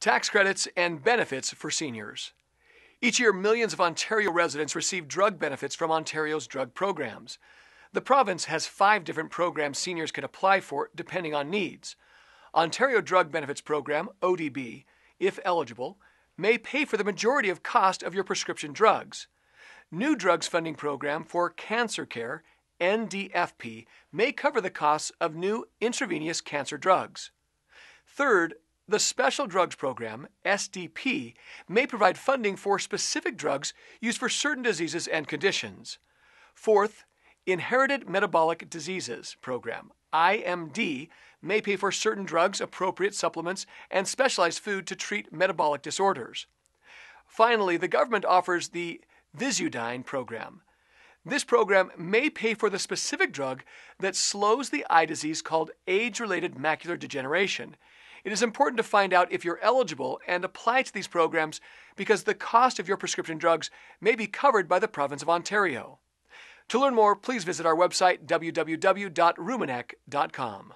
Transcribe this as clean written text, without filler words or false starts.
Tax credits and benefits for seniors. Each year, millions of Ontario residents receive drug benefits from Ontario's drug programs. The province has 5 different programs seniors can apply for depending on needs. Ontario Drug Benefits Program, ODB, if eligible, may pay for the majority of cost of your prescription drugs. New Drugs Funding Program for Cancer Care, NDFP, may cover the costs of new intravenous cancer drugs. Third, the Special Drugs Program, SDP, may provide funding for specific drugs used for certain diseases and conditions. Fourth, Inherited Metabolic Diseases Program, IMD, may pay for certain drugs, appropriate supplements, and specialized food to treat metabolic disorders. Finally, the government offers the Visudyne program. This program may pay for the specific drug that slows the eye disease called age-related macular degeneration. It is important to find out if you're eligible and apply to these programs because the cost of your prescription drugs may be covered by the province of Ontario. To learn more, please visit our website www.rumenec.com.